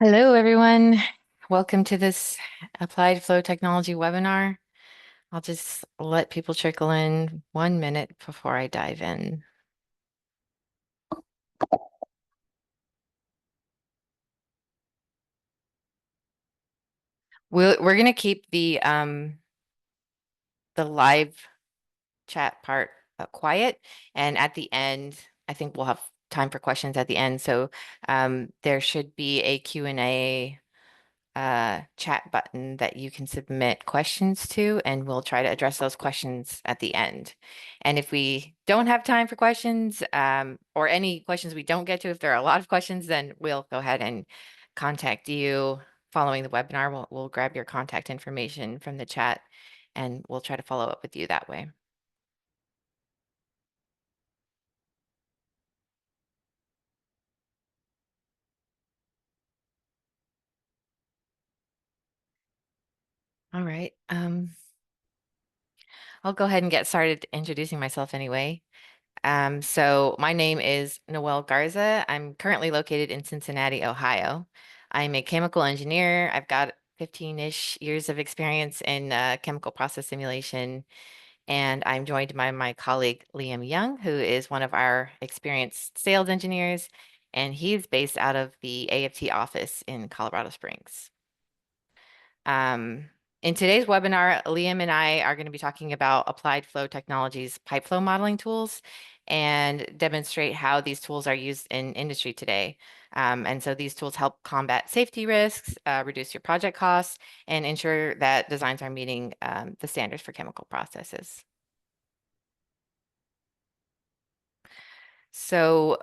Hello, everyone. Welcome to this Applied Flow Technology webinar. I'll just let people trickle in 1 minute before I dive in. We're going to keep the live chat part quiet, and at the end, I think we'll have time for questions at the end. So there should be a Q&A chat button that you can submit questions to, and we'll try to address those questions at the end. And if we don't have time for questions, or any questions we don't get to, if there are a lot of questions, then we'll go ahead and contact you following the webinar. We'll grab your contact information from the chat, and we'll try to follow up with you that way. All right. I'll go ahead and get started introducing myself anyway. So my name is Noelle Garza. I'm currently located in Cincinnati, Ohio. I'm a chemical engineer. I've got 15-ish years of experience in chemical process simulation, and I'm joined by my colleague Liam Young, who is one of our experienced sales engineers, and he's based out of the AFT office in Colorado Springs. Um, in today's webinar, Liam and I are going to be talking about Applied Flow Technologies pipe flow modeling tools and demonstrate how these tools are used in industry today. And so these tools help combat safety risks, reduce your project costs, and ensure that designs are meeting the standards for chemical processes. So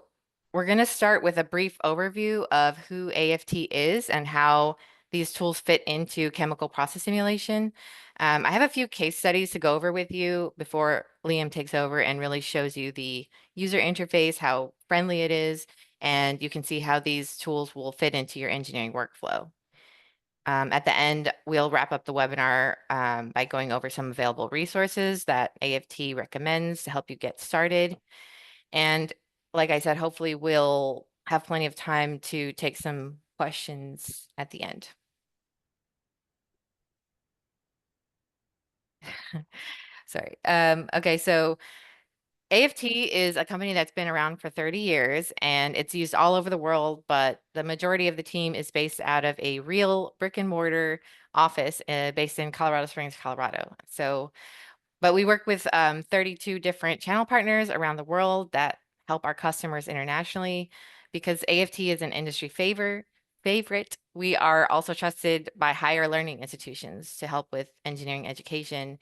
we're going to start with a brief overview of who AFT is and how these tools fit into chemical process simulation. I have a few case studies to go over with you before Liam takes over and really shows you the user interface, how friendly it is, and you can see how these tools will fit into your engineering workflow. At the end, we'll wrap up the webinar by going over some available resources that AFT recommends to help you get started. And like I said, hopefully we'll have plenty of time to take some questions at the end. Sorry. Okay, so AFT is a company that's been around for 30 years and it's used all over the world, but the majority of the team is based out of a real brick and mortar office based in Colorado Springs, Colorado. But we work with 32 different channel partners around the world that help our customers internationally. Because AFT is an industry favorite, we are also trusted by higher learning institutions to help with engineering education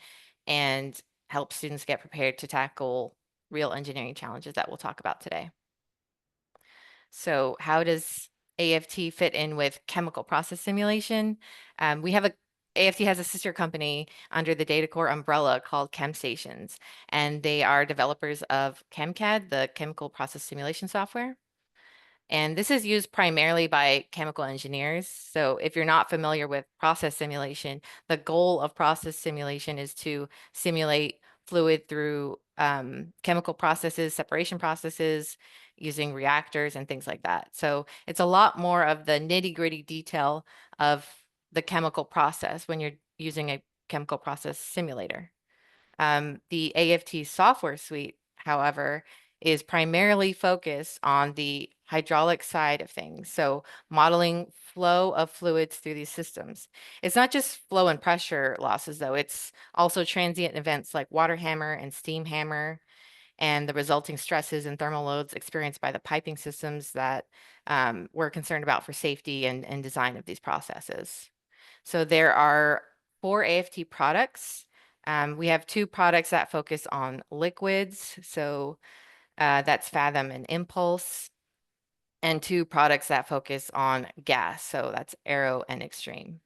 and help students get prepared to tackle real engineering challenges that we'll talk about today. So how does AFT fit in with chemical process simulation? AFT has a sister company under the DataCore umbrella called ChemStations, and they are developers of ChemCAD, the chemical process simulation software. And this is used primarily by chemical engineers. So if you're not familiar with process simulation, the goal of process simulation is to simulate fluid through chemical processes, separation processes, using reactors and things like that. So it's a lot more of the nitty-gritty detail of the chemical process when you're using a chemical process simulator. The AFT software suite, however, is primarily focused on the hydraulic side of things. So modeling flow of fluids through these systems. It's not just flow and pressure losses, though. It's also transient events like water hammer and steam hammer and the resulting stresses and thermal loads experienced by the piping systems that we're concerned about for safety and design of these processes. So there are 4 AFT products. We have 2 products that focus on liquids. So that's Fathom and Impulse, and 2 products that focus on gas. So that's Aero and Extreme.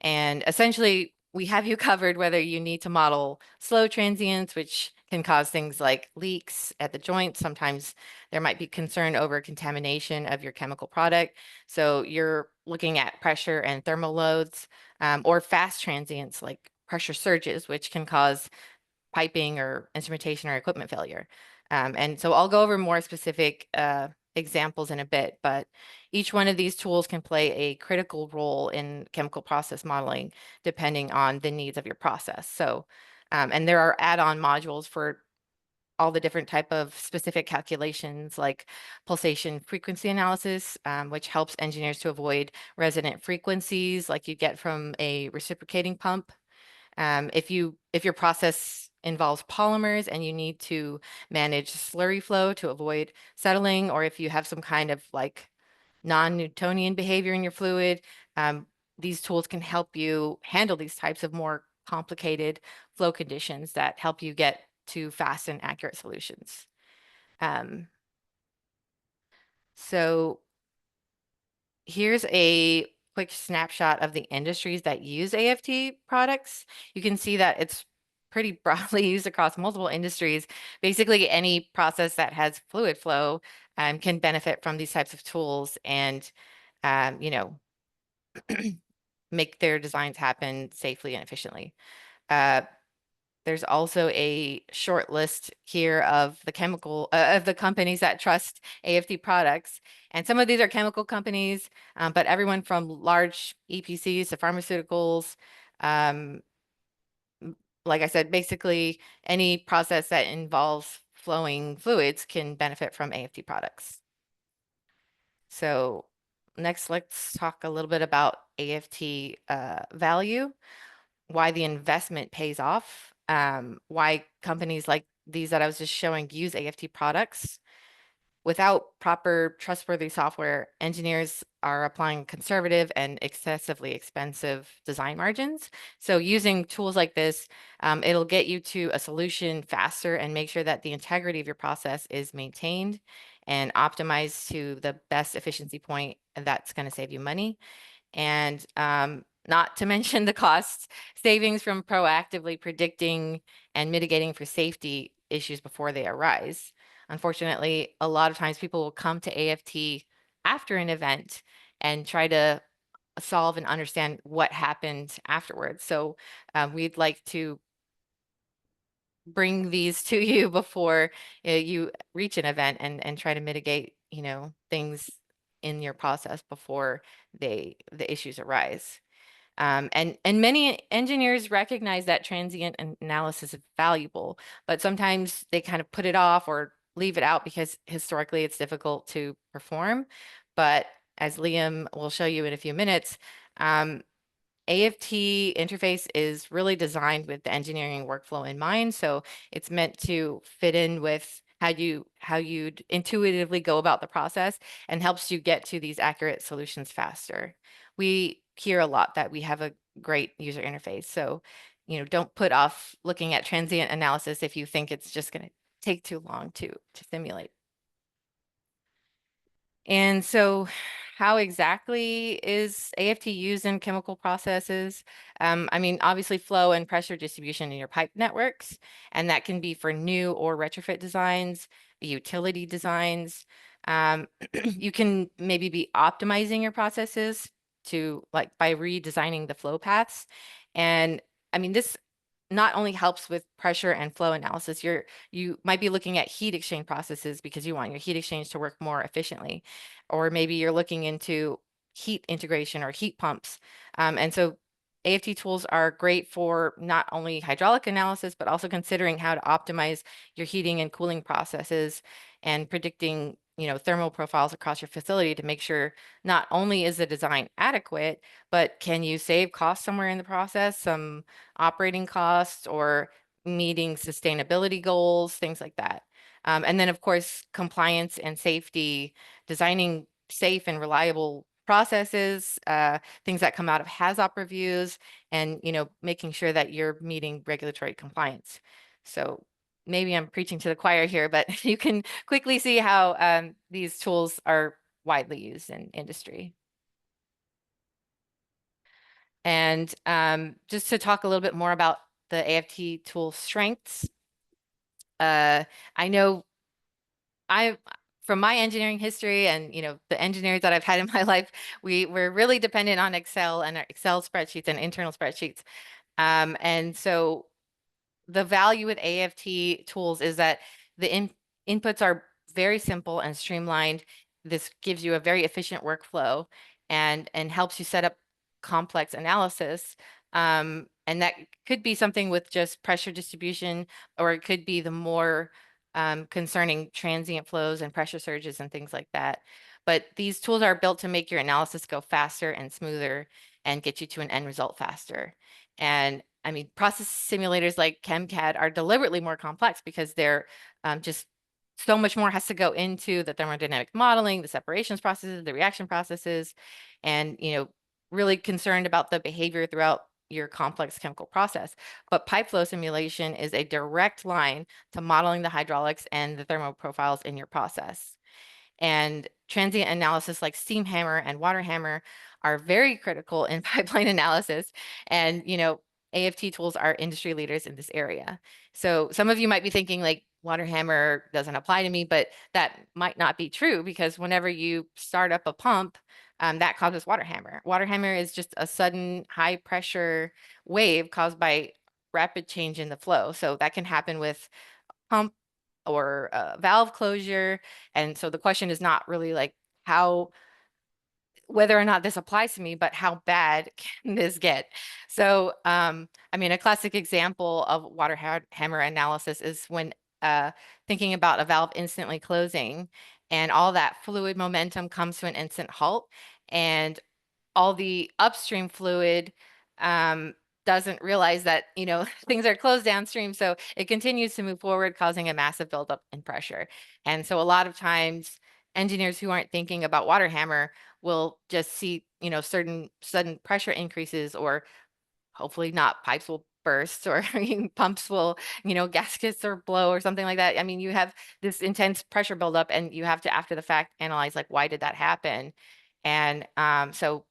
And essentially, we have you covered whether you need to model slow transients, which can cause things like leaks at the joint. Sometimes there might be concern over contamination of your chemical product. So you're looking at pressure and thermal loads, or fast transients like pressure surges, which can cause piping or instrumentation or equipment failure. And so I'll go over more specific examples in a bit, but each one of these tools can play a critical role in chemical process modeling depending on the needs of your process. So, and there are add-on modules for all the different type of specific calculations like pulsation frequency analysis, which helps engineers to avoid resonant frequencies like you get from a reciprocating pump. If your process involves polymers and you need to manage slurry flow to avoid settling, or if you have some kind of like non-Newtonian behavior in your fluid, these tools can help you handle these types of more complicated flow conditions that help you get to fast and accurate solutions. Um, so here's a quick snapshot of the industries that use AFT products. You can see that it's pretty broadly used across multiple industries. Basically, any process that has fluid flow can benefit from these types of tools and, you know, make their designs happen safely and efficiently. Uh, there's also a short list here of the companies that trust AFT products. And some of these are chemical companies, but everyone from large EPCs to pharmaceuticals, um, like I said, basically any process that involves flowing fluids can benefit from AFT products. So next, let's talk a little bit about AFT value, why the investment pays off, why companies like these that I was just showing use AFT products. Without proper trustworthy software, engineers are applying conservative and excessively expensive design margins. So using tools like this, it'll get you to a solution faster and make sure that the integrity of your process is maintained and optimized to the best efficiency point, and that's going to save you money. And not to mention the cost savings from proactively predicting and mitigating for safety issues before they arise. Unfortunately, a lot of times people will come to AFT after an event and try to solve and understand what happened afterwards. So we'd like to bring these to you before you reach an event and try to mitigate, things in your process before the issues arise. And many engineers recognize that transient analysis is valuable, but sometimes they kind of put it off or leave it out because historically it's difficult to perform. But as Liam will show you in a few minutes, AFT interface is really designed with the engineering workflow in mind. So it's meant to fit in with how you'd intuitively go about the process and helps you get to these accurate solutions faster. We hear a lot that we have a great user interface. So, don't put off looking at transient analysis if you think it's just going to take too long to simulate. And so how exactly is AFT used in chemical processes? I mean, obviously flow and pressure distribution in your pipe networks, and that can be for new or retrofit designs, utility designs. You can maybe be optimizing your processes to like by redesigning the flow paths. And I mean, this not only helps with pressure and flow analysis, you might be looking at heat exchange processes because you want your heat exchange to work more efficiently. Or maybe you're looking into heat integration or heat pumps. And so AFT tools are great for not only hydraulic analysis, but also considering how to optimize your heating and cooling processes and predicting, thermal profiles across your facility to make sure not only is the design adequate, but can you save costs somewhere in the process, some operating costs or meeting sustainability goals, things like that. And then, of course, compliance and safety, designing safe and reliable processes, things that come out of HAZOP reviews, and making sure that you're meeting regulatory compliance. So maybe I'm preaching to the choir here, but you can quickly see how these tools are widely used in industry. And just to talk a little bit more about the AFT tool strengths, I know from my engineering history and the engineers that I've had in my life, we're really dependent on Excel and Excel spreadsheets and internal spreadsheets. And so the value with AFT tools is that the inputs are very simple and streamlined, this gives you a very efficient workflow and helps you set up complex analysis. And that could be something with just pressure distribution, or it could be the more concerning transient flows and pressure surges and things like that. But these tools are built to make your analysis go faster and smoother and get you to an end result faster. And I mean, process simulators like ChemCAD are deliberately more complex because they're just so much more has to go into the thermodynamic modeling, the separations processes, the reaction processes, and, really concerned about the behavior throughout your complex chemical process. But pipe flow simulation is a direct line to modeling the hydraulics and the thermal profiles in your process. And transient analysis like steam hammer and water hammer are very critical in pipeline analysis. And, AFT tools are industry leaders in this area. So some of you might be thinking like water hammer doesn't apply to me, but that might not be true, because whenever you start up a pump, that causes water hammer. Water hammer is just a sudden high pressure wave caused by rapid change in the flow. So that can happen with pump or valve closure. And so the question is not really like whether or not this applies to me, but how bad can this get? So, I mean, a classic example of water hammer analysis is when thinking about a valve instantly closing, and all that fluid momentum comes to an instant halt, and all the upstream fluid doesn't realize that, things are closed downstream. So it continues to move forward, causing a massive buildup in pressure. And so a lot of times engineers who aren't thinking about water hammer will just see, certain sudden pressure increases, or hopefully not, pipes will burst, or pumps will, gaskets or blow or something like that. I mean, you have this intense pressure buildup, and you have to, after the fact, analyze like, why did that happen? And so,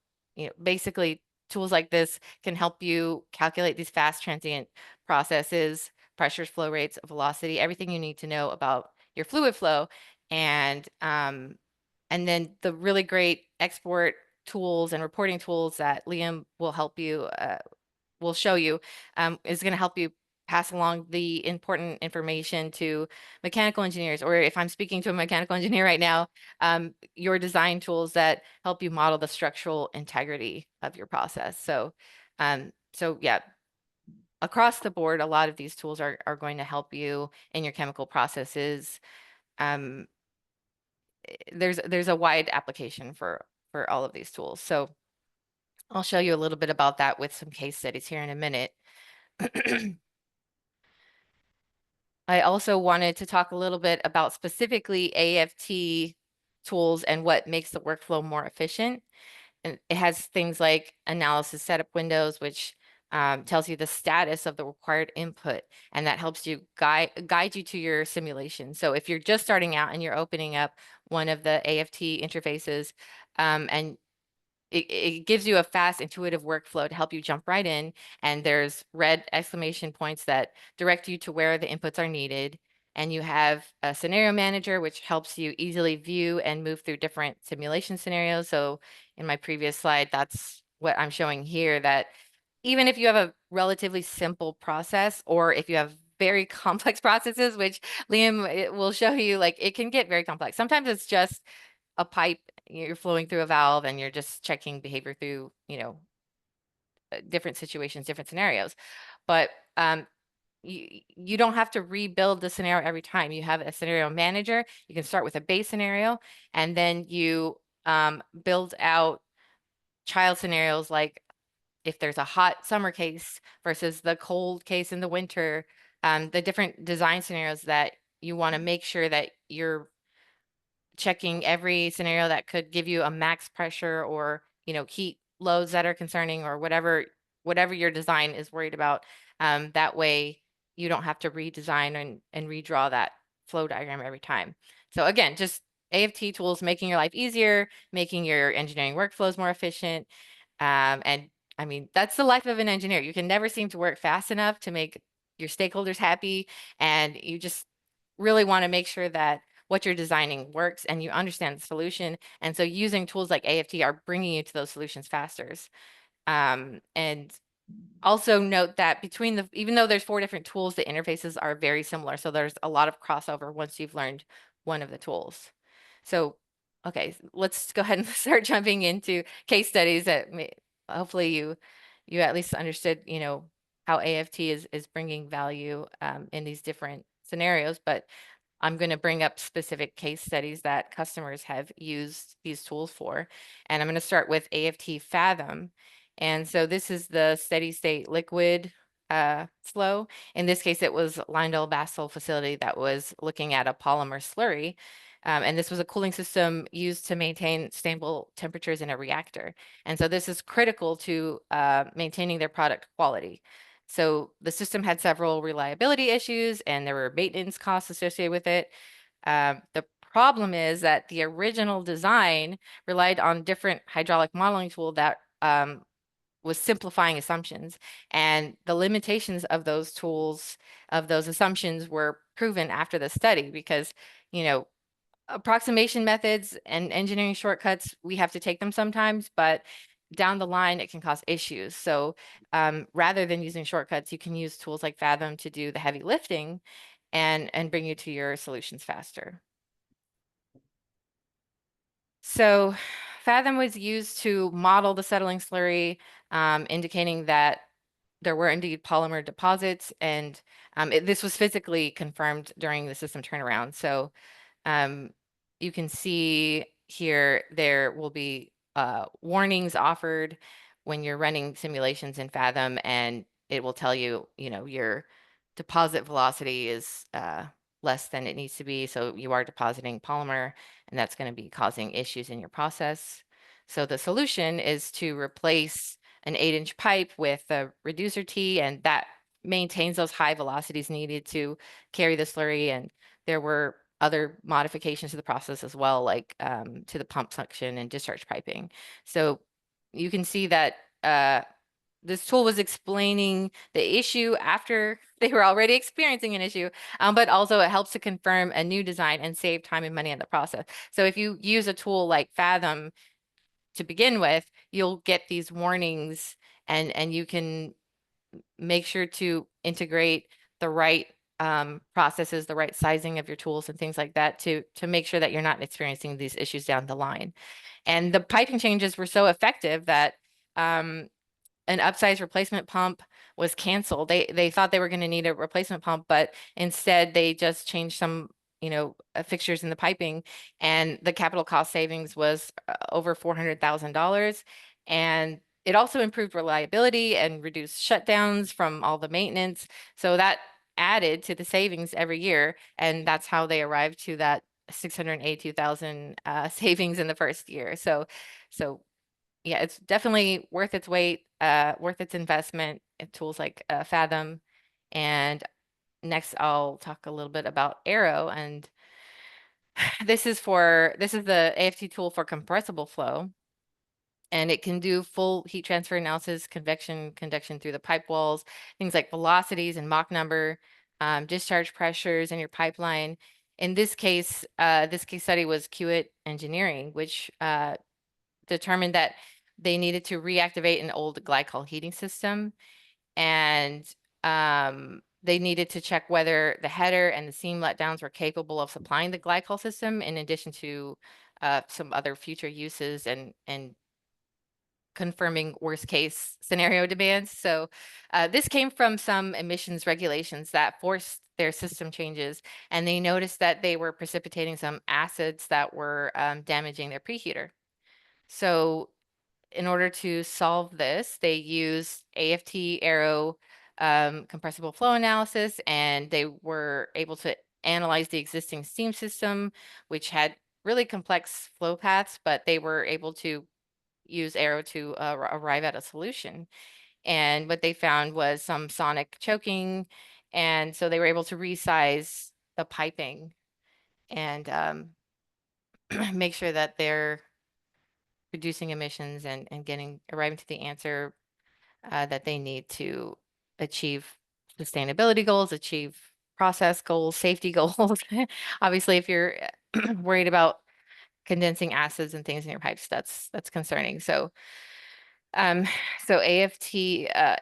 basically tools like this can help you calculate these fast transient processes, pressures, flow rates, velocity, everything you need to know about your fluid flow. And then the really great export tools and reporting tools that Liam will help you will show you, is going to help you pass along the important information to mechanical engineers, or if I'm speaking to a mechanical engineer right now, your design tools that help you model the structural integrity of your process. So yeah, across the board, a lot of these tools are going to help you in your chemical processes. Um, there's a wide application for all of these tools. So I'll show you a little bit about that with some case studies here in a minute. I also wanted to talk a little bit about specifically AFT tools and what makes the workflow more efficient. And it has things like analysis setup windows, which tells you the status of the required input, and that helps you guide you to your simulation. So if you're just starting out and you're opening up one of the AFT interfaces, and it gives you a fast, intuitive workflow to help you jump right in. And there's red exclamation points that direct you to where the inputs are needed. And you have a scenario manager, which helps you easily view and move through different simulation scenarios. So in my previous slide, that's what I'm showing here, that even if you have a relatively simple process, or if you have very complex processes, which Liam will show you, like, it can get very complex. Sometimes it's just a pipe, you're flowing through a valve, and you're just checking behavior through, different situations, different scenarios. But you don't have to rebuild the scenario every time. You have a scenario manager. You can start with a base scenario, and then you build out child scenarios, like if there's a hot summer case versus the cold case in the winter, the different design scenarios that you want to make sure that you're checking every scenario that could give you a max pressure, or, heat loads that are concerning, or whatever your design is worried about. That way you don't have to redesign and redraw that flow diagram every time. So again, just AFT tools making your life easier, making your engineering workflows more efficient. And I mean, that's the life of an engineer. You can never seem to work fast enough to make your stakeholders happy, and you just really want to make sure that what you're designing works and you understand the solution. And so using tools like AFT are bringing you to those solutions faster. And also note that even though there's 4 different tools, the interfaces are very similar. So there's a lot of crossover once you've learned one of the tools. So Okay, let's go ahead and start jumping into case studies that hopefully you at least understood, how AFT is bringing value in these different scenarios. But I'm going to bring up specific case studies that customers have used these tools for. And I'm going to start with AFT Fathom. And so this is the steady state liquid flow. In this case, it was Lyondell-Basel facility that was looking at a polymer slurry. And this was a cooling system used to maintain stable temperatures in a reactor. And so this is critical to maintaining their product quality. So the system had several reliability issues and there were maintenance costs associated with it. The problem is that the original design relied on different hydraulic modeling tool that was simplifying assumptions. And the limitations of those tools, of those assumptions, were proven after the study because, you know, approximation methods and engineering shortcuts, we have to take them sometimes, but down the line, it can cause issues. So rather than using shortcuts, you can use tools like Fathom to do the heavy lifting and bring you to your solutions faster. So Fathom was used to model the settling slurry, indicating that there were indeed polymer deposits, and this was physically confirmed during the system turnaround. So um, you can see here there will be warnings offered when you're running simulations in Fathom, and it will tell you, your deposit velocity is less than it needs to be. So you are depositing polymer, and that's going to be causing issues in your process. So the solution is to replace an 8-inch pipe with a reducer T, and that maintains those high velocities needed to carry the slurry. And there were other modifications to the process as well, like to the pump suction and discharge piping. So you can see that this tool was explaining the issue after they were already experiencing an issue, but also it helps to confirm a new design and save time and money in the process. So if you use a tool like Fathom to begin with, you'll get these warnings and you can make sure to integrate the right processes, the right sizing of your tools and things like that to make sure that you're not experiencing these issues down the line. And the piping changes were so effective that an upsize replacement pump was canceled. They thought they were going to need a replacement pump, but instead they just changed some, fixtures in the piping, and the capital cost savings was over $400,000. And it also improved reliability and reduced shutdowns from all the maintenance. So that added to the savings every year, and that's how they arrived to that 682,000 savings in the first year. So yeah, it's definitely worth its weight, worth its investment in tools like Fathom. And next, I'll talk a little bit about Arrow, and this is the AFT tool for compressible flow, and it can do full heat transfer analysis, convection, conduction through the pipe walls, things like velocities and Mach number, discharge pressures in your pipeline. In this case study was Kiewit Engineering, which determined that they needed to reactivate an old glycol heating system, and they needed to check whether the header and the seam letdowns were capable of supplying the glycol system in addition to some other future uses and confirming worst case scenario demands. So this came from some emissions regulations that forced their system changes, and they noticed that they were precipitating some acids that were damaging their preheater. So in order to solve this, they used AFT Arrow compressible flow analysis, and they were able to analyze the existing steam system, which had really complex flow paths, but they were able to use Arrow to arrive at a solution. And what they found was some sonic choking, and so they were able to resize the piping and make sure that they're reducing emissions and arriving to the answer that they need to achieve sustainability goals, achieve process goals, safety goals. Obviously, if you're worried about condensing acids and things in your pipes, that's concerning. So, um, so AFT,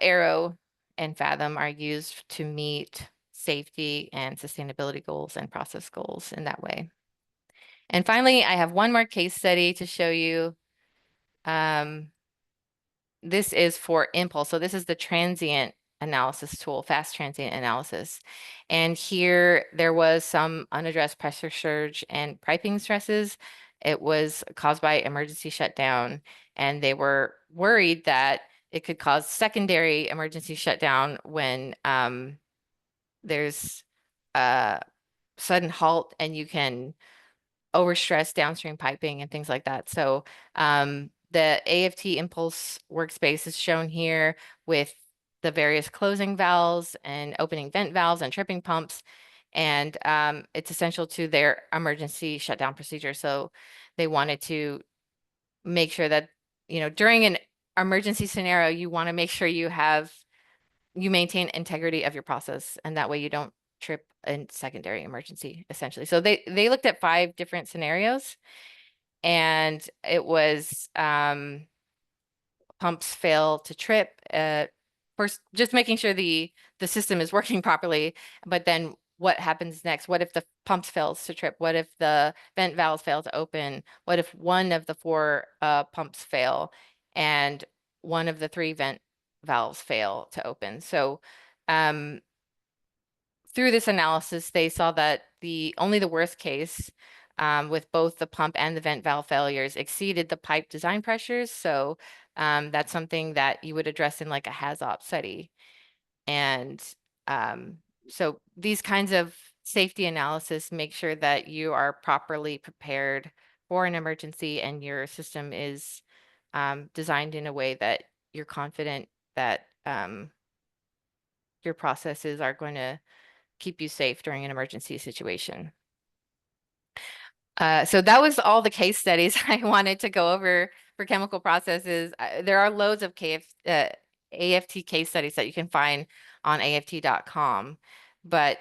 Arrow, and Fathom are used to meet safety and sustainability goals and process goals in that way. And finally, I have one more case study to show you. Um, this is for impulse. So this is the transient analysis tool, fast transient analysis. And here there was some unaddressed pressure surge and piping stresses. It was caused by emergency shutdown, and they were worried that it could cause secondary emergency shutdown when there's a sudden halt and you can overstress downstream piping and things like that. So the AFT impulse workspace is shown here with the various closing valves and opening vent valves and tripping pumps. And it's essential to their emergency shutdown procedure. So they wanted to make sure that, during an emergency scenario, you want to make sure you maintain integrity of your process, and that way you don't trip a secondary emergency, essentially. So they looked at 5 different scenarios, and it was pumps fail to trip. First, just making sure the system is working properly, but then what happens next? What if the pumps fails to trip? What if the vent valves fail to open? What if one of the 4 pumps fail and one of the 3 vent valves fail to open? So um, through this analysis, they saw that only the worst case with both the pump and the vent valve failures exceeded the pipe design pressures. So that's something that you would address in like a HAZOP study. And um, so these kinds of safety analysis make sure that you are properly prepared for an emergency and your system is designed in a way that you're confident that your processes are going to keep you safe during an emergency situation. So that was all the case studies I wanted to go over for chemical processes. There are loads of AFT case studies that you can find on AFT.com. But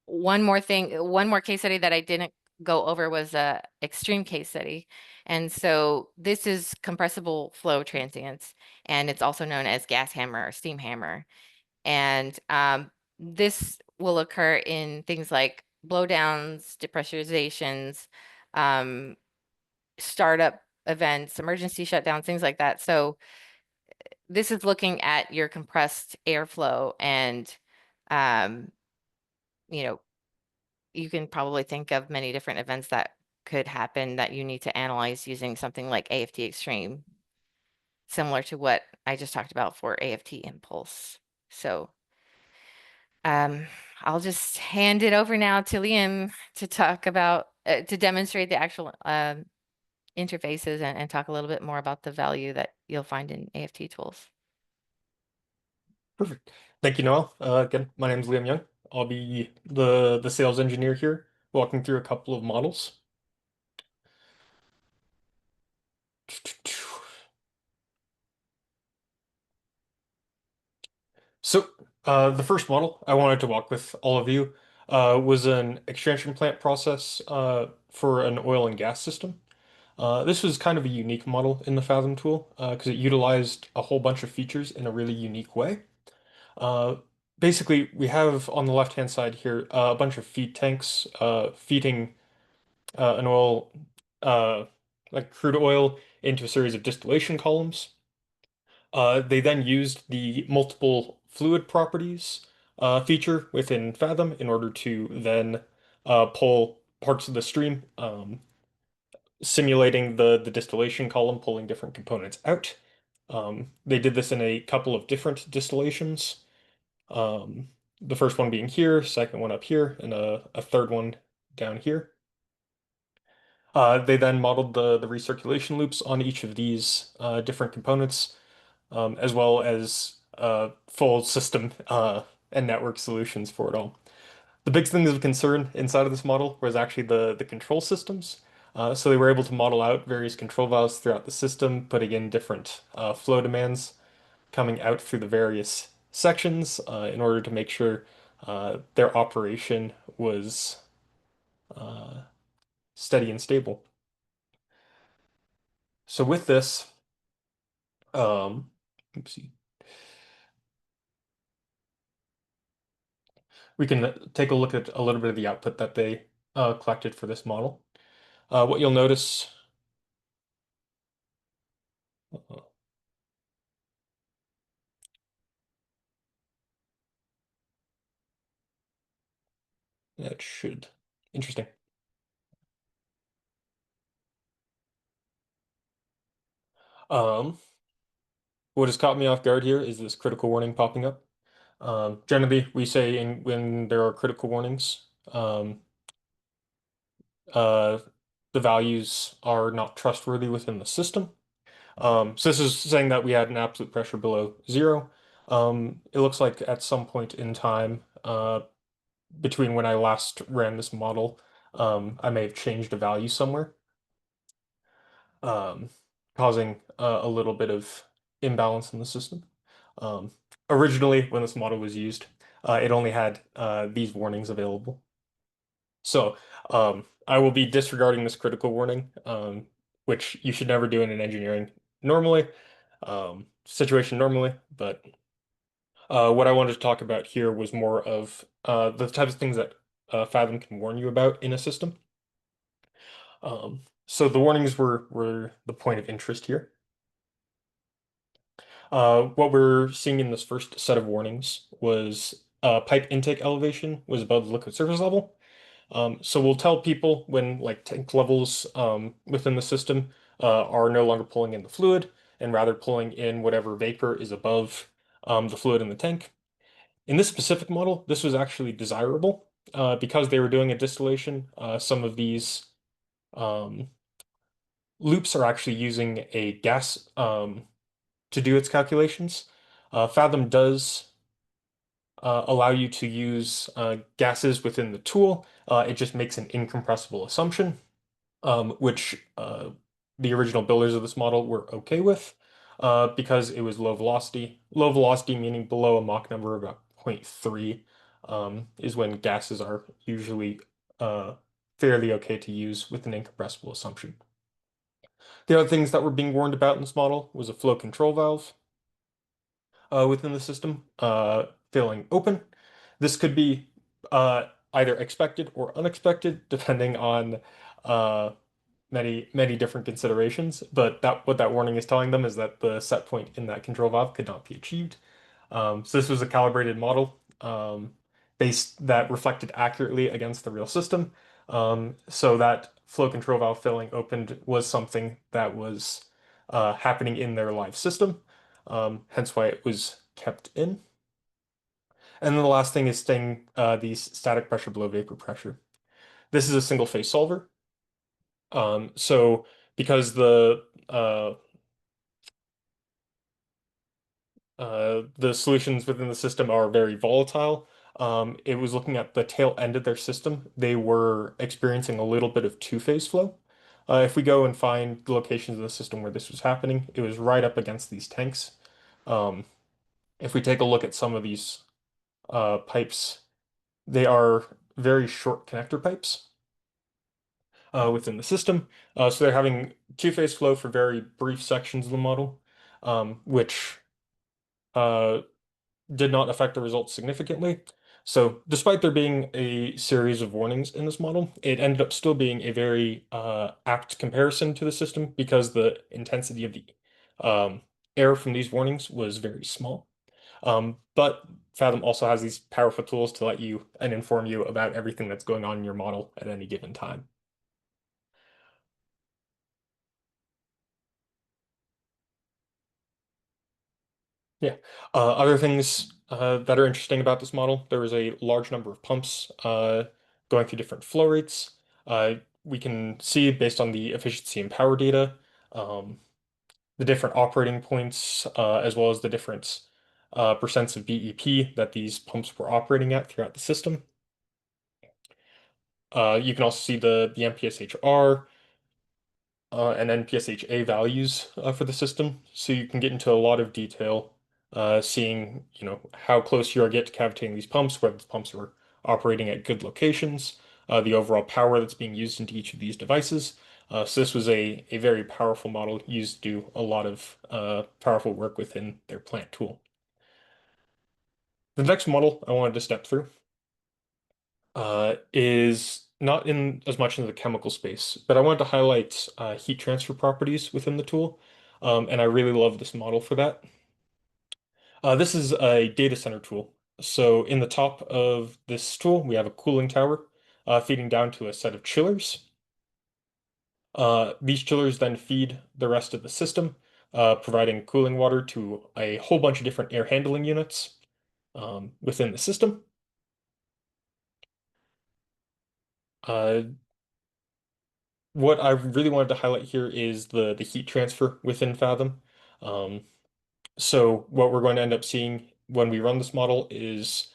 one more case study that I didn't go over was a extreme case study. And so this is compressible flow transients, and it's also known as gas hammer or steam hammer. And this will occur in things like blowdowns, depressurizations, um, startup events, emergency shutdowns, things like that. So this is looking at your compressed airflow, and um, you know, you can probably think of many different events that could happen that you need to analyze using something like AFT Extreme, similar to what I just talked about for AFT Impulse. So Um, I'll just hand it over now to Liam to talk about, to demonstrate the actual interfaces and talk a little bit more about the value that you'll find in AFT tools. Perfect. Thank you, Noel. Again, my name is Liam Young. I'll be the sales engineer here, walking through a couple of models. So, the first model I wanted to walk with all of you was an extraction plant process for an oil and gas system. This was kind of a unique model in the Fathom tool because it utilized a whole bunch of features in a really unique way. Uh, Basically, we have on the left-hand side here a bunch of feed tanks feeding an oil, uh, like crude oil, into a series of distillation columns. They then used the multiple fluid properties feature within Fathom in order to then pull parts of the stream, simulating the distillation column, pulling different components out. They did this in a couple of different distillations. Um, the first one being here, second one up here, and a third one down here. They then modeled the recirculation loops on each of these different components, as well as full system and network solutions for it all. The big things of concern inside of this model was actually the control systems. So they were able to model out various control valves throughout the system, putting in different flow demands coming out through the various sections in order to make sure their operation was uh, steady and stable. So with this, Um, oopsie. We can take a look at a little bit of the output that they collected for this model. What you'll notice, uh, that should, interesting. Um, what has caught me off guard here is this critical warning popping up. Generally, we say when there are critical warnings, uh, the values are not trustworthy within the system. So this is saying that we had an absolute pressure below zero. It looks like at some point in time, between when I last ran this model, I may have changed a value somewhere, um, causing a little bit of imbalance in the system. Um, Originally, when this model was used, it only had these warnings available. So I will be disregarding this critical warning, which you should never do in an engineering normally, situation normally. But what I wanted to talk about here was more of the types of things that Fathom can warn you about in a system. So the warnings were the point of interest here. What we're seeing in this first set of warnings was pipe intake elevation was above the liquid surface level. So we'll tell people when like tank levels within the system are no longer pulling in the fluid and rather pulling in whatever vapor is above the fluid in the tank. In this specific model, this was actually desirable because they were doing a distillation. Some of these um, loops are actually using a gas to do its calculations. Fathom does allow you to use gases within the tool. It just makes an incompressible assumption, which the original builders of this model were okay with because it was low velocity. Low velocity meaning below a Mach number of about zero point 0.3 is when gases are usually uh, fairly okay to use with an incompressible assumption. The other things that were being warned about in this model was a flow control valve within the system failing open. This could be either expected or unexpected, depending on uh, many different considerations. But that what that warning is telling them is that the set point in that control valve could not be achieved. So this was a calibrated model based that reflected accurately against the real system. So that flow control valve failing opened was something that was happening in their live system, hence why it was kept in. And then the last thing is staying the static pressure below vapor pressure. This is a single phase solver. So because the solutions within the system are very volatile, it was looking at the tail end of their system. They were experiencing a little bit of two-phase flow. If we go and find the locations of the system where this was happening, it was right up against these tanks. Um, if we take a look at some of these pipes, they are very short connector pipes within the system. So they're having two-phase flow for very brief sections of the model, which uh, did not affect the results significantly. So despite there being a series of warnings in this model, it ended up still being a very apt comparison to the system because the intensity of the error from these warnings was very small. But Fathom also has these powerful tools to let you and inform you about everything that's going on in your model at any given time. Yeah. Other things that are interesting about this model, there was a large number of pumps going through different flow rates. We can see based on the efficiency and power data, um, the different operating points, as well as the different percents of BEP that these pumps were operating at throughout the system. You can also see the MPSHR and NPSHA values for the system, so you can get into a lot of detail, seeing how close you are get to cavitating these pumps, whether the pumps are operating at good locations, the overall power that's being used into each of these devices. So this was a very powerful model used to do a lot of powerful work within their plant tool. The next model I wanted to step through is not in as much into the chemical space, but I wanted to highlight heat transfer properties within the tool. And I really love this model for that. This is a data center tool. So in the top of this tool, we have a cooling tower feeding down to a set of chillers. These chillers then feed the rest of the system, providing cooling water to a whole bunch of different air handling units within the system. Uh, what I really wanted to highlight here is the heat transfer within Fathom. Um, So what we're going to end up seeing when we run this model is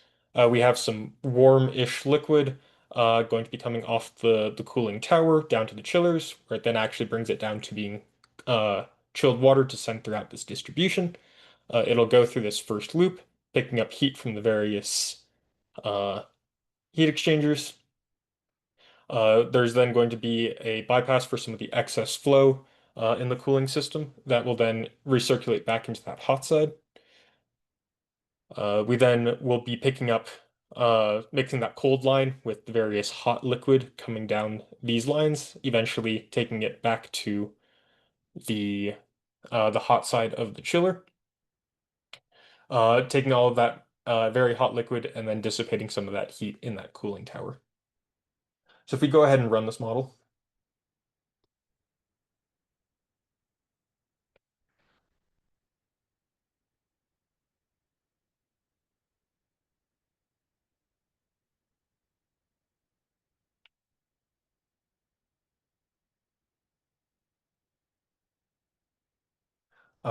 we have some warm-ish liquid going to be coming off the cooling tower down to the chillers, where it then actually brings it down to being uh, chilled water to send throughout this distribution. It'll go through this first loop, picking up heat from the various uh, heat exchangers. There's then going to be a bypass for some of the excess flow in the cooling system that will then recirculate back into that hot side. We then will be picking up, mixing that cold line with the various hot liquid coming down these lines, eventually taking it back to the the hot side of the chiller, taking all of that very hot liquid and then dissipating some of that heat in that cooling tower. So if we go ahead and run this model,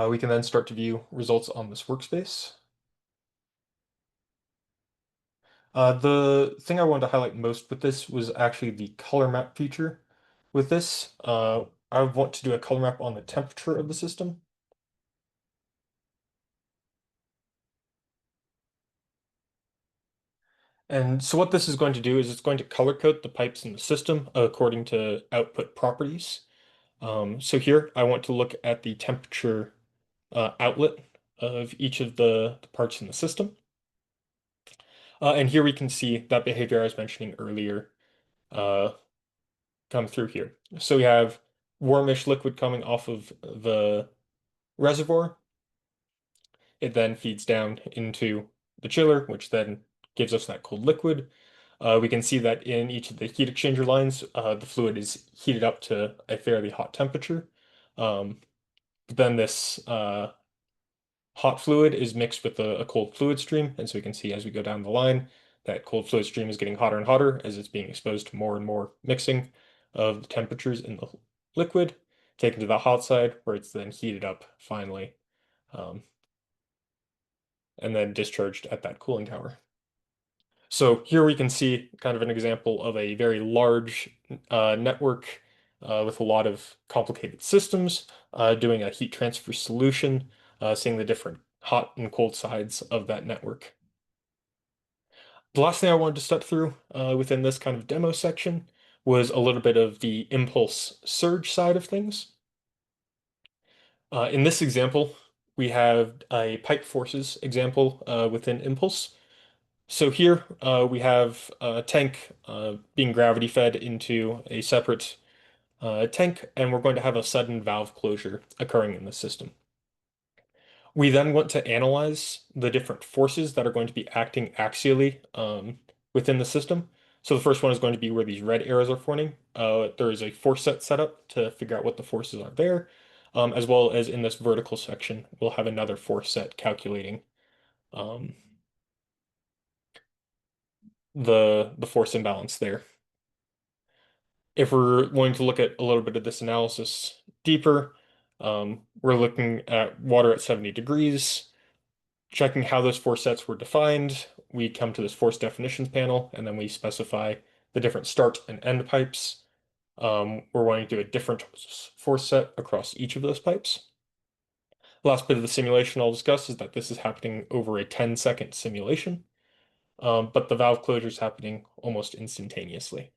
we can then start to view results on this workspace. The thing I wanted to highlight most with this was actually the color map feature. With this, I want to do a color map on the temperature of the system. And so what this is going to do is it's going to color code the pipes in the system according to output properties. So here I want to look at the temperature outlet of each of the parts in the system. And here we can see that behavior I was mentioning earlier uh, come through here. So we have warmish liquid coming off of the reservoir. It then feeds down into the chiller, which then gives us that cold liquid. We can see that in each of the heat exchanger lines, the fluid is heated up to a fairly hot temperature. Um, but then this hot fluid is mixed with a cold fluid stream, and so we can see as we go down the line that cold fluid stream is getting hotter and hotter as it's being exposed to more and more mixing of the temperatures in the liquid, taken to the hot side where it's then heated up finally, um, and then discharged at that cooling tower. So here we can see kind of an example of a very large network with a lot of complicated systems doing a heat transfer solution, seeing the different hot and cold sides of that network. The last thing I wanted to step through within this kind of demo section was a little bit of the impulse surge side of things. In this example, we have a pipe forces example within impulse. So here we have a tank being gravity fed into a separate tank, and we're going to have a sudden valve closure occurring in the system. We then want to analyze the different forces that are going to be acting axially within the system. So the first one is going to be where these red arrows are forming. There is a force set up to figure out what the forces are there, as well as in this vertical section, we'll have another force set calculating um, the force imbalance there. If we're going to look at a little bit of this analysis deeper, we're looking at water at 70 degrees, checking how those force sets were defined. We come to this force definitions panel, and then we specify the different start and end pipes. We're wanting to do a different force set across each of those pipes. The last bit of the simulation I'll discuss is that this is happening over a 10-second simulation, but the valve closure is happening almost instantaneously.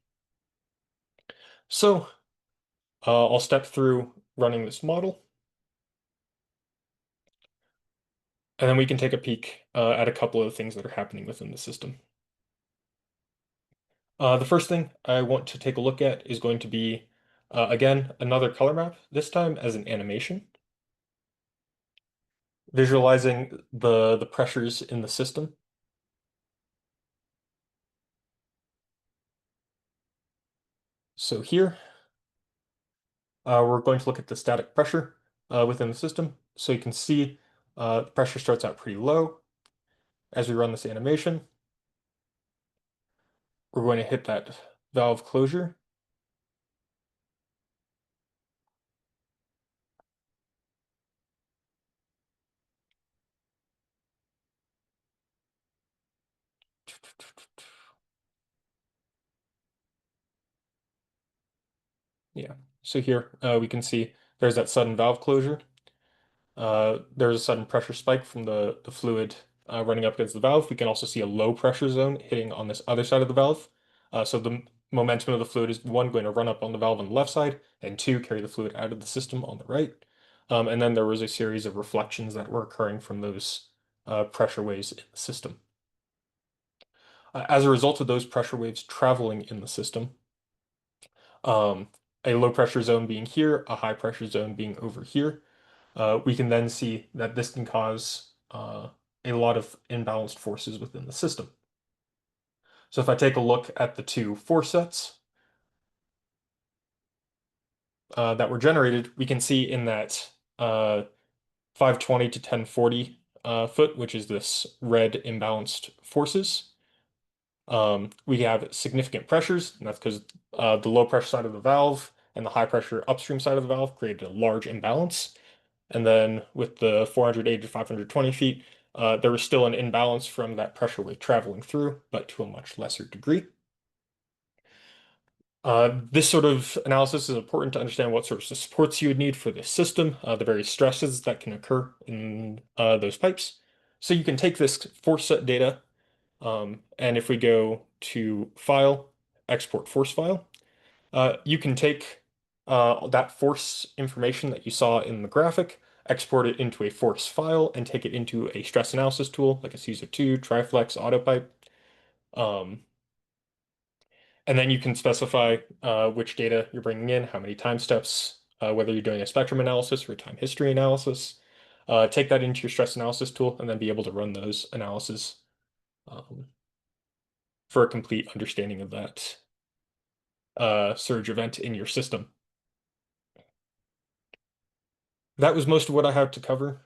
So I'll step through running this model, and then we can take a peek at a couple of the things that are happening within the system. The first thing I want to take a look at is going to be, again, another color map, this time as an animation, visualizing the pressures in the system. So here, we're going to look at the static pressure within the system. So you can see the pressure starts out pretty low. As we run this animation, we're going to hit that valve closure. Yeah, so here we can see there's that sudden valve closure. There's a sudden pressure spike from the fluid running up against the valve. We can also see a low pressure zone hitting on this other side of the valve. So the momentum of the fluid is one, going to run up on the valve on the left side, and two, carry the fluid out of the system on the right. And then there was a series of reflections that were occurring from those pressure waves in the system. As a result of those pressure waves traveling in the system, um, a low pressure zone being here, a high pressure zone being over here, we can then see that this can cause a lot of imbalanced forces within the system. So if I take a look at the two force sets that were generated, we can see in that 520 to 1040 foot, which is this red imbalanced forces, we have significant pressures, and that's because the low pressure side of the valve and the high pressure upstream side of the valve created a large imbalance. And then with the 480 to 520 feet, there was still an imbalance from that pressure wave traveling through, but to a much lesser degree. This sort of analysis is important to understand what sorts of supports you would need for this system, the various stresses that can occur in those pipes. So you can take this force set data, and if we go to File, Export Force File, you can take that force information that you saw in the graphic, export it into a force file, and take it into a stress analysis tool like a CSO2, Triflex, AutoPipe. Um, and then you can specify which data you're bringing in, how many time steps, whether you're doing a spectrum analysis or a time history analysis. Take that into your stress analysis tool and then be able to run those analyses um, for a complete understanding of that surge event in your system. That was most of what I had to cover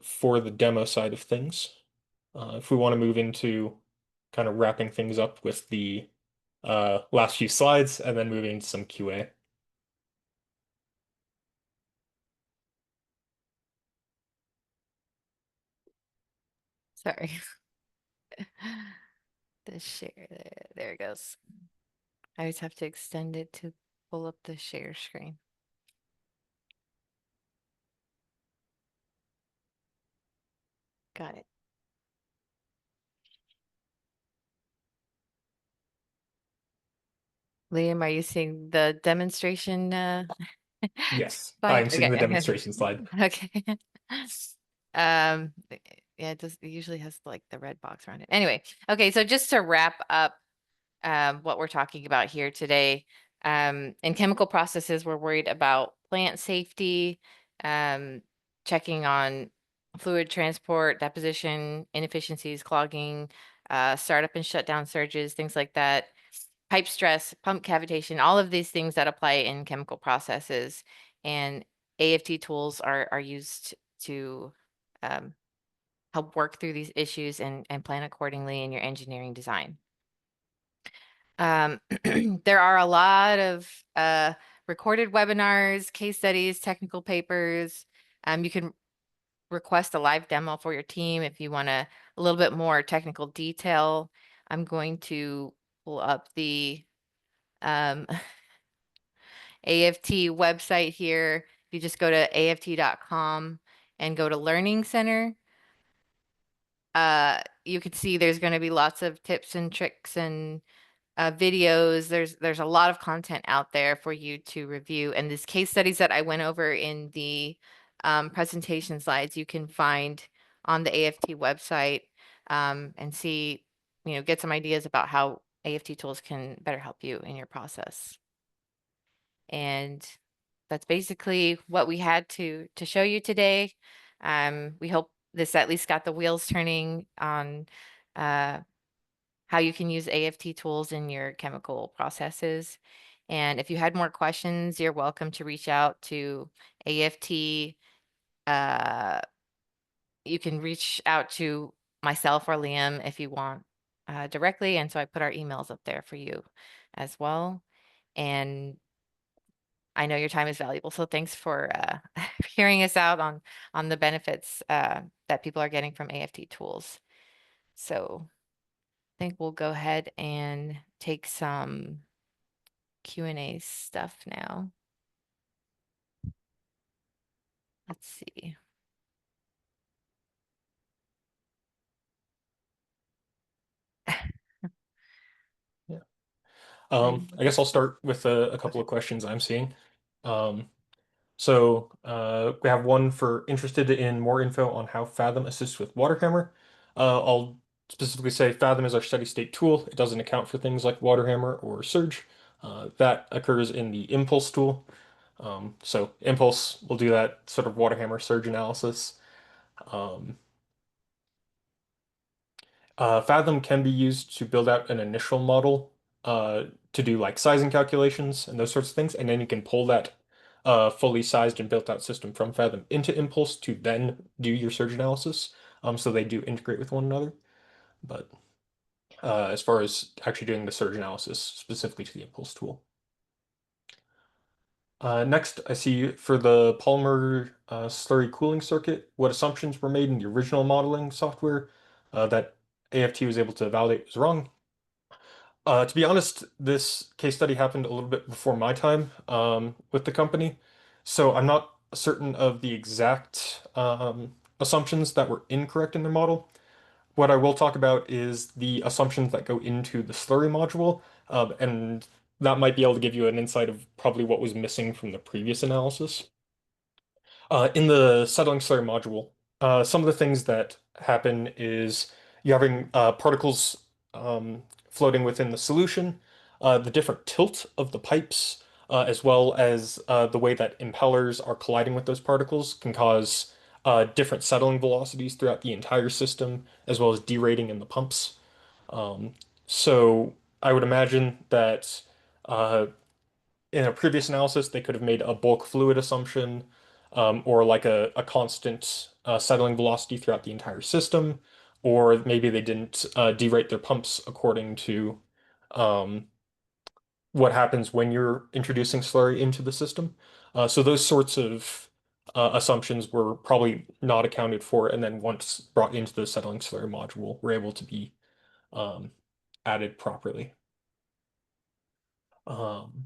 for the demo side of things. If we want to move into kind of wrapping things up with the last few slides and then moving to some QA. Sorry. The share there it goes. I always have to extend it to pull up the share screen. Got it. Liam, are you seeing the demonstration Yes, slide? I'm seeing the Okay. demonstration slide. Okay. Um, yeah, it usually has like the red box around it. Anyway, okay, so just to wrap up what we're talking about here today. In chemical processes, we're worried about plant safety, checking on fluid transport, deposition, inefficiencies, clogging, startup and shutdown surges, things like that, pipe stress, pump cavitation, all of these things that apply in chemical processes. And AFT tools are used to help work through these issues and plan accordingly in your engineering design. There are a lot of recorded webinars, case studies, technical papers. You can request a live demo for your team if you want a little bit more technical detail. I'm going to pull up the AFT website here. You just go to aft.com and go to Learning Center. You can see there's going to be lots of tips and tricks and videos. There's a lot of content out there for you to review. And these case studies that I went over in the presentation slides, you can find on the AFT website and see, get some ideas about how AFT tools can better help you in your process. And that's basically what we had to show you today. We hope this at least got the wheels turning on uh, how you can use AFT tools in your chemical processes. And if you had more questions, you're welcome to reach out to AFT. Uh, you can reach out to myself or Liam if you want directly. And so I put our emails up there for you as well. And I know your time is valuable, so thanks for hearing us out on the benefits that people are getting from AFT tools. So I think we'll go ahead and take some Q&A stuff now. Let's see. Yeah. I'm I guess I'll start with a couple of okay. questions I'm seeing. Um, we have one for interested in more info on how Fathom assists with WaterHammer. I'll specifically say Fathom is our steady state tool. It doesn't account for things like WaterHammer or Surge. That occurs in the Impulse tool. So Impulse will do that sort of WaterHammer Surge analysis. Um, Fathom can be used to build out an initial model to do like sizing calculations and those sorts of things, and then you can pull that fully sized and built out system from Fathom into Impulse to then do your surge analysis. So they do integrate with one another. But as far as actually doing the surge analysis specifically to the Impulse tool. Next, I see for the polymer slurry cooling circuit, what assumptions were made in the original modeling software that AFT was able to validate was wrong. To be honest, this case study happened a little bit before my time with the company, so I'm not certain of the exact assumptions that were incorrect in their model. What I will talk about is the assumptions that go into the slurry module, and that might be able to give you an insight of probably what was missing from the previous analysis. In the settling slurry module, some of the things that happen is you're having particles floating within the solution, the different tilt of the pipes, as well as the way that impellers are colliding with those particles can cause different settling velocities throughout the entire system, as well as derating in the pumps. Um, so I would imagine that uh, in a previous analysis, they could have made a bulk fluid assumption, or like a constant settling velocity throughout the entire system, or maybe they didn't derate their pumps according to um, what happens when you're introducing slurry into the system. So those sorts of assumptions were probably not accounted for, and then once brought into the settling slurry module, were able to be um, added properly. Um,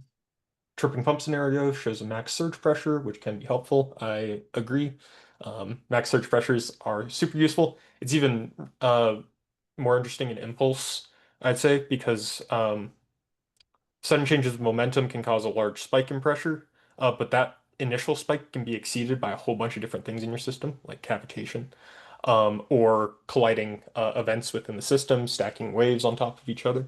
Tripping pump scenario shows a max surge pressure, which can be helpful. I agree. Max surge pressures are super useful. It's even more interesting in impulse, I'd say, because sudden changes of momentum can cause a large spike in pressure, but that initial spike can be exceeded by a whole bunch of different things in your system, like cavitation, or colliding events within the system, stacking waves on top of each other.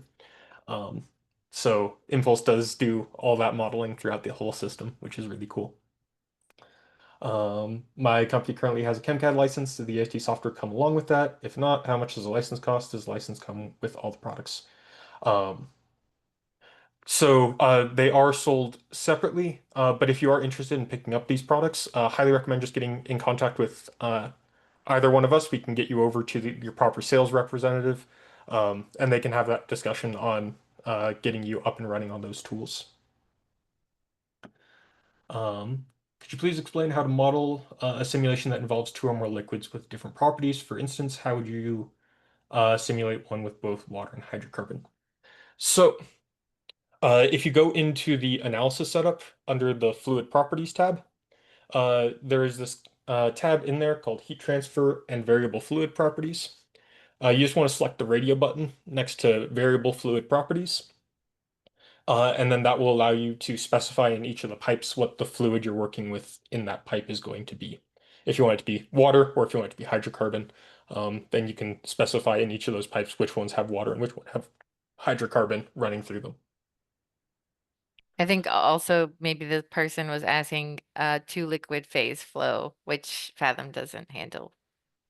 Um, so Impulse does do all that modeling throughout the whole system, which is really cool. My company currently has a ChemCAD license. Does the AST software come along with that? If not, how much does the license cost? Does the license come with all the products? Um, they are sold separately, but if you are interested in picking up these products, highly recommend just getting in contact with either one of us. We can get you over to your proper sales representative, and they can have that discussion on getting you up and running on those tools. Um, could you please explain how to model a simulation that involves two or more liquids with different properties? For instance, how would you simulate one with both water and hydrocarbon? So, if you go into the analysis setup under the fluid properties tab, there is this tab in there called heat transfer and variable fluid properties. You just want to select the radio button next to variable fluid properties. And then that will allow you to specify in each of the pipes what the fluid you're working with in that pipe is going to be. If you want it to be water or if you want it to be hydrocarbon, then you can specify in each of those pipes which ones have water and which one have hydrocarbon running through them. I think also maybe the person was asking two liquid phase flow, which Fathom doesn't handle.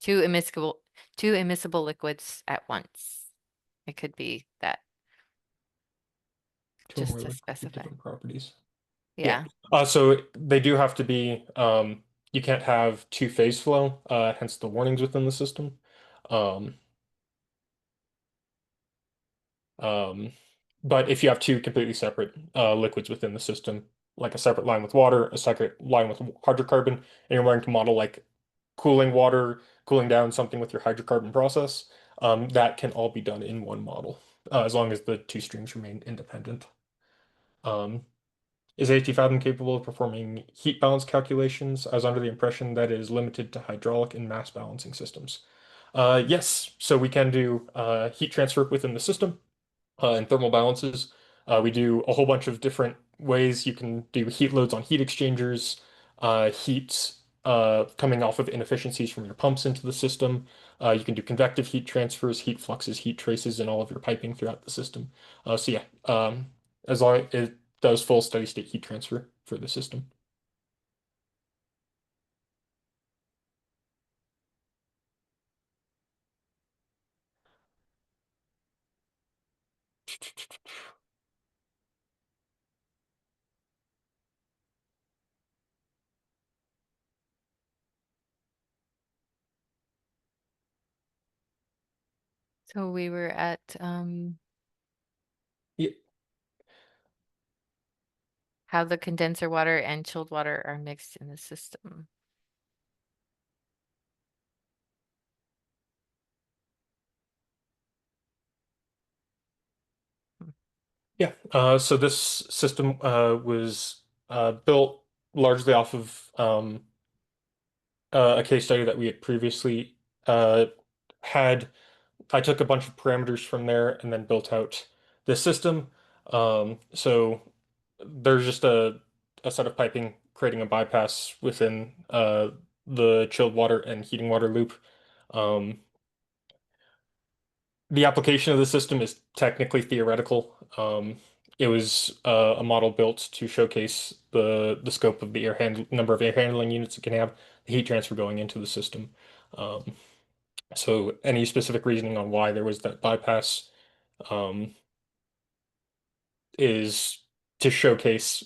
Two immiscible two immiscible liquids at once. It could be that, Two or just more to liquids with specify. different properties. Yeah. Yeah. So they do have to be, you can't have two phase flow, hence the warnings within the system. Um, um, but if you have two completely separate liquids within the system, like a separate line with water, a separate line with hydrocarbon, and you're wanting to model like cooling water, cooling down something with your hydrocarbon process, that can all be done in one model, as long as the two streams remain independent. Um, Is AT Fathom capable of performing heat balance calculations? I was under the impression that it is limited to hydraulic and mass balancing systems. Yes, so we can do heat transfer within the system and thermal balances. We do a whole bunch of different ways. You can do heat loads on heat exchangers, heat coming off of inefficiencies from your pumps into the system. You can do convective heat transfers, heat fluxes, heat traces, and all of your piping throughout the system. So yeah, as long as it does full steady state heat transfer for the system. So we were at Yeah, how the condenser water and chilled water are mixed in the system. Hmm. yeah. So this system was built largely off of a case study that we had previously uh, had. I took a bunch of parameters from there and then built out this system. So there's just a set of piping creating a bypass within the chilled water and heating water loop. Um, the application of the system is technically theoretical. It was a model built to showcase the scope of the number of air handling units it can have, the heat transfer going into the system. Um, so any specific reasoning on why there was that bypass um, is to showcase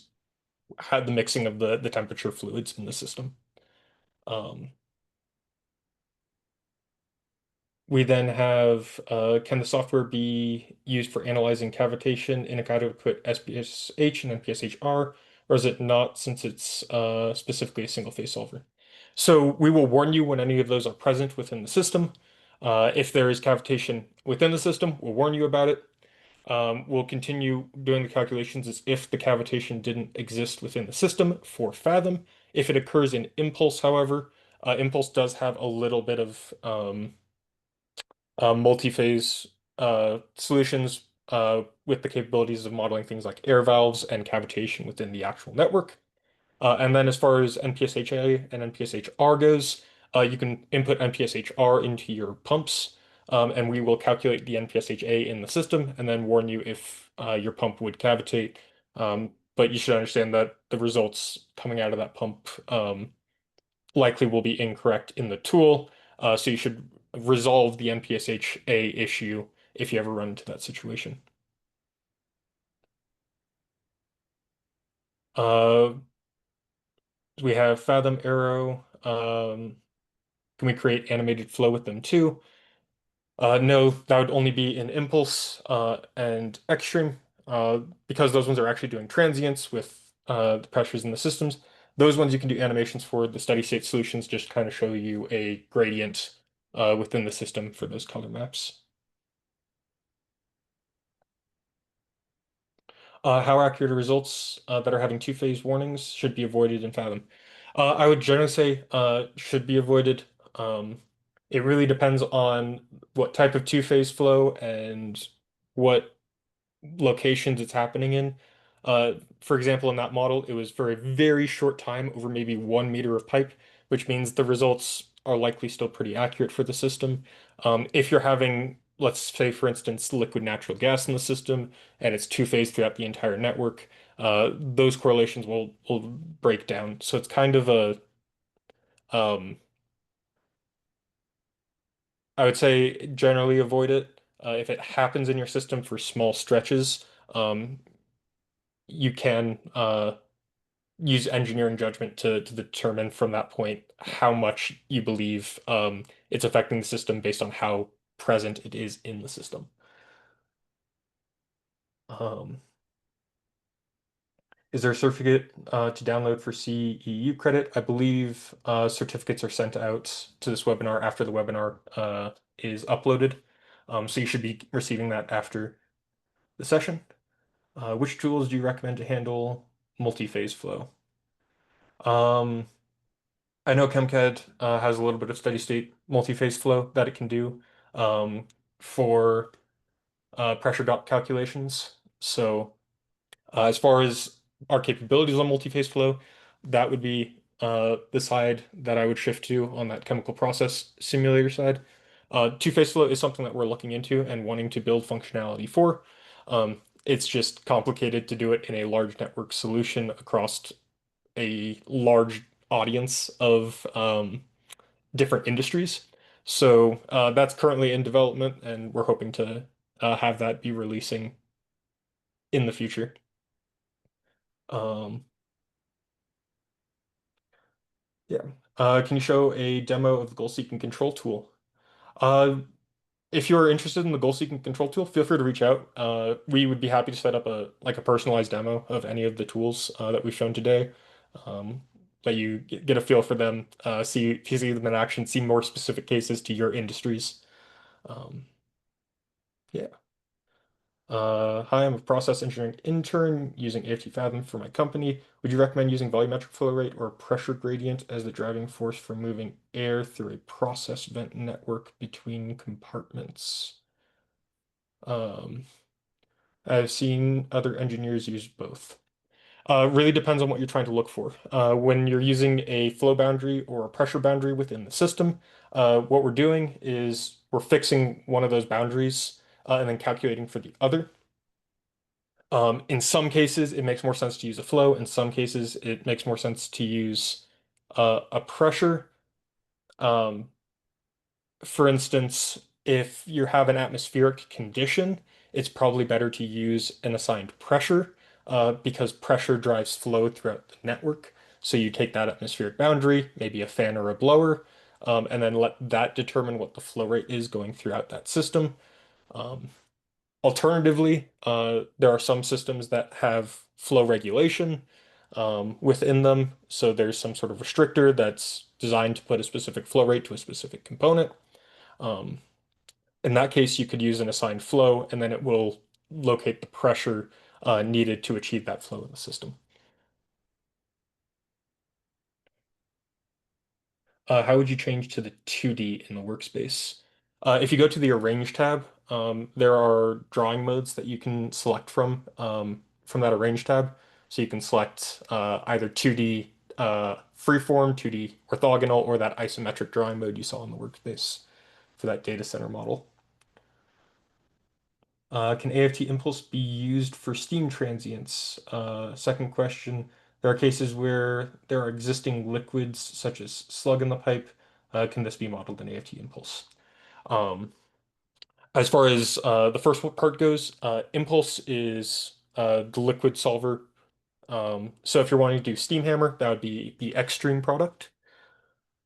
how the mixing of the temperature fluids in the system. Um, We then have, can the software be used for analyzing cavitation, inadequate SPSH and NPSHR, or is it not since it's specifically a single phase solver? So we will warn you when any of those are present within the system. If there is cavitation within the system, we'll warn you about it. We'll continue doing the calculations as if the cavitation didn't exist within the system for Fathom. If it occurs in Impulse, however, Impulse does have a little bit of multi-phase solutions with the capabilities of modeling things like air valves and cavitation within the actual network. And then as far as NPSHA and NPSHR goes, you can input NPSHR into your pumps, and we will calculate the NPSHA in the system and then warn you if your pump would cavitate. But you should understand that the results coming out of that pump likely will be incorrect in the tool. So you should resolve the NPSHA issue if you ever run into that situation. Uh, we have Fathom Arrow. Can we create animated flow with them too? No, that would only be in Impulse and Xstream because those ones are actually doing transients with the pressures in the systems. Those ones you can do animations for. The steady state solutions just kind of show you a gradient within the system for those color maps. How accurate are results that are having two-phase warnings should be avoided in Fathom? I would generally say should be avoided. Um, it really depends on what type of two-phase flow and what locations it's happening in. For example, in that model, it was for a very short time over maybe 1 meter of pipe, which means the results are likely still pretty accurate for the system. If you're having let's say, for instance, liquid natural gas in the system, and it's two-phase throughout the entire network, those correlations will break down. So it's kind of a um, I would say generally avoid it. If it happens in your system for small stretches, um, you can use engineering judgment to determine from that point how much you believe it's affecting the system based on how present it is in the system. Um, is there a certificate to download for CEU credit? I believe certificates are sent out to this webinar after the webinar is uploaded. So you should be receiving that after the session. Which tools do you recommend to handle multi-phase flow? Um, I know ChemCAD has a little bit of steady state multi-phase flow that it can do um, for pressure drop calculations. So as far as our capabilities on multi-phase flow, that would be the side that I would shift to on that chemical process simulator side. Two-phase flow is something that we're looking into and wanting to build functionality for. It's just complicated to do it in a large network solution across a large audience of different industries. So that's currently in development, and we're hoping to have that be releasing in the future. Um, yeah. Can you show a demo of the goal seeking control tool? Uh, if you're interested in the goal seeking control tool, feel free to reach out. We would be happy to set up a personalized demo of any of the tools that we've shown today. Um, Let you get a feel for them, see them in action, see more specific cases to your industries. Um, yeah. Hi, I'm a process engineering intern using AFT Fathom for my company. Would you recommend using volumetric flow rate or pressure gradient as the driving force for moving air through a process vent network between compartments? Um, I've seen other engineers use both. Really depends on what you're trying to look for. When you're using a flow boundary or a pressure boundary within the system, what we're doing is we're fixing one of those boundaries and then calculating for the other. In some cases, it makes more sense to use a flow. In some cases, it makes more sense to use a pressure. Um, for instance, if you have an atmospheric condition, it's probably better to use an assigned pressure because pressure drives flow throughout the network. So you take that atmospheric boundary, maybe a fan or a blower, and then let that determine what the flow rate is going throughout that system. Um, Alternatively, there are some systems that have flow regulation within them. So there's some sort of restrictor that's designed to put a specific flow rate to a specific component. Um, in that case, you could use an assigned flow, and then it will locate the pressure needed to achieve that flow in the system. How would you change to the 2D in the workspace? If you go to the Arrange tab, there are drawing modes that you can select from that Arrange tab. So you can select either 2D freeform, 2D orthogonal, or that isometric drawing mode you saw in the workspace for that data center model. Can AFT impulse be used for steam transients? Second question, there are cases where there are existing liquids such as slug in the pipe. Can this be modeled in AFT impulse? Um, as far as the first part goes, impulse is the liquid solver. So if you're wanting to do steam hammer, that would be the extreme product.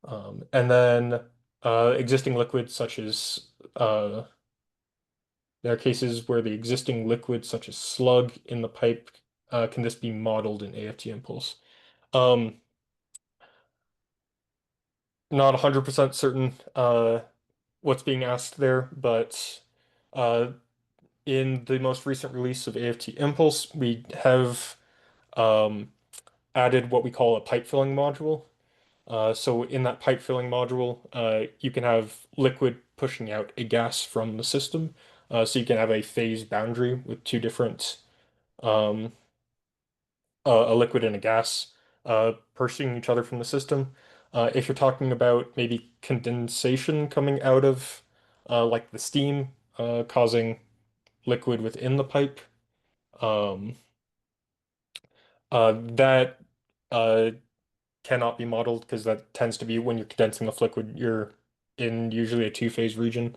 And then existing liquids such as there are cases where the existing liquid, such as slug in the pipe, can this be modeled in AFT impulse? Um, Not 100% certain what's being asked there, but uh, in the most recent release of AFT impulse, we have um, added what we call a pipe filling module. So in that pipe filling module, you can have liquid pushing out a gas from the system. So you can have a phase boundary with two different um, a liquid and a gas pursuing each other from the system. If you're talking about maybe condensation coming out of like the steam, causing liquid within the pipe. Um, that uh, cannot be modeled because that tends to be when you're condensing the liquid, you're in usually a two-phase region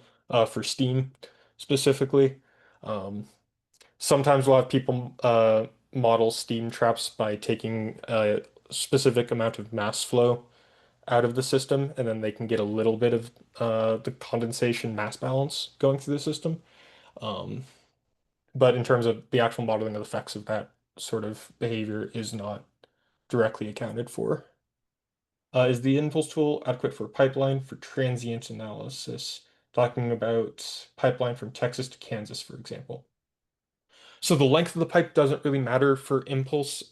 for steam specifically. Um, Sometimes we'll have people model steam traps by taking a specific amount of mass flow out of the system, and then they can get a little bit of the condensation mass balance going through the system. Um, but in terms of the actual modeling of the effects of that sort of behavior is not directly accounted for. Is the impulse tool adequate for pipeline for transient analysis? Talking about pipeline from Texas to Kansas, for example. So the length of the pipe doesn't really matter for impulse.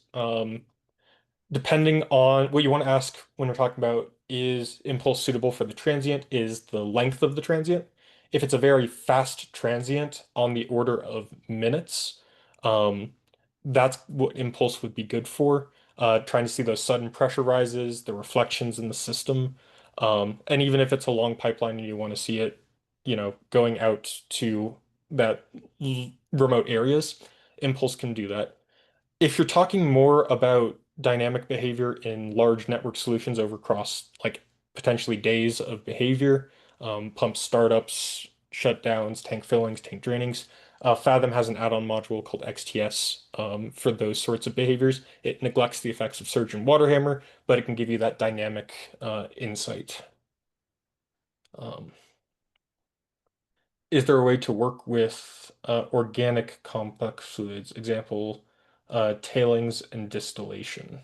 Depending on what you want to ask when we're talking about is impulse suitable for the transient, is the length of the transient. If it's a very fast transient on the order of minutes, um, that's what impulse would be good for. Trying to see those sudden pressure rises, the reflections in the system. And even if it's a long pipeline and you want to see it, going out to that remote areas, impulse can do that. If you're talking more about dynamic behavior in large network solutions over across like potentially days of behavior, pump startups, shutdowns, tank fillings, tank drainings, Fathom has an add-on module called XTS for those sorts of behaviors. It neglects the effects of surge and water hammer, but it can give you that dynamic insight. Um, is there a way to work with organic complex fluids? Example, tailings and distillation.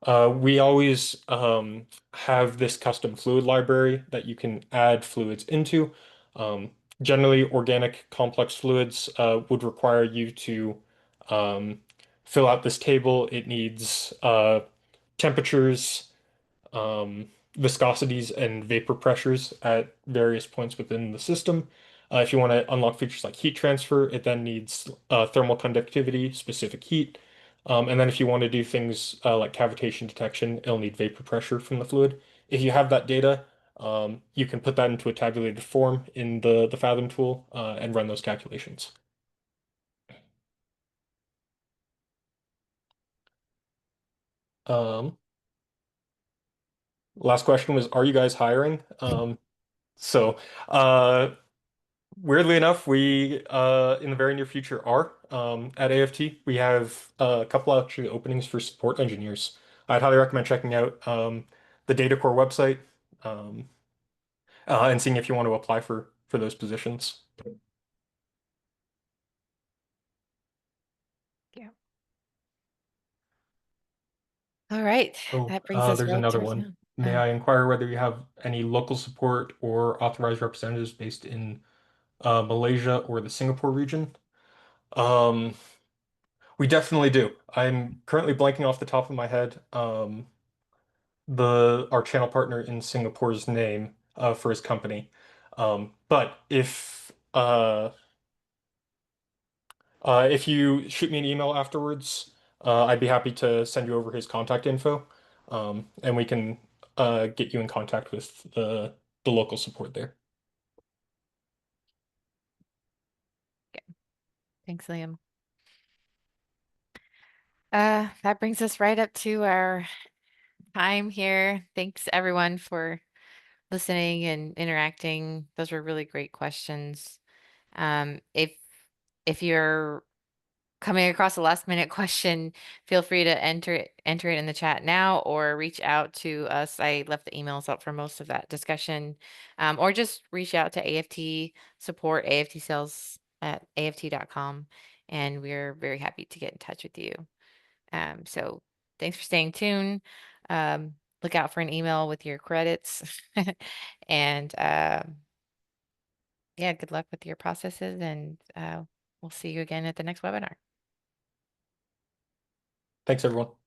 We always have this custom fluid library that you can add fluids into. Um, Generally, organic complex fluids would require you to um, fill out this table. It needs temperatures, viscosities, and vapor pressures at various points within the system. If you want to unlock features like heat transfer, it then needs thermal conductivity, specific heat. And then if you want to do things like cavitation detection, it'll need vapor pressure from the fluid. If you have that data, you can put that into a tabulated form in the Fathom tool and run those calculations. Um, Last question was, are you guys hiring? So, uh, Weirdly enough, we in the very near future are at AFT. We have a couple actually openings for support engineers. I'd highly recommend checking out the Data Core website um, and seeing if you want to apply for those positions. Yeah. All right. Oh, That brings us there's right another towards one. now. May I inquire whether you have any local support or authorized representatives based in Malaysia or the Singapore region? Um, we definitely do. I'm currently blanking off the top of my head. The our channel partner in Singapore's name for his company. But if you shoot me an email afterwards, I'd be happy to send you over his contact info, and we can get you in contact with the local support there. Okay. Thanks, Liam. That brings us right up to our time here. Thanks everyone for listening and interacting. Those were really great questions. If you're coming across a last minute question, feel free to enter it in the chat now or reach out to us. I left the emails up for most of that discussion. Or just reach out to AFT support, AFT sales at aft.com, and we're very happy to get in touch with you. So thanks for staying tuned. Look out for an email with your credits. And yeah, good luck with your processes, and we'll see you again at the next webinar. Thanks, everyone.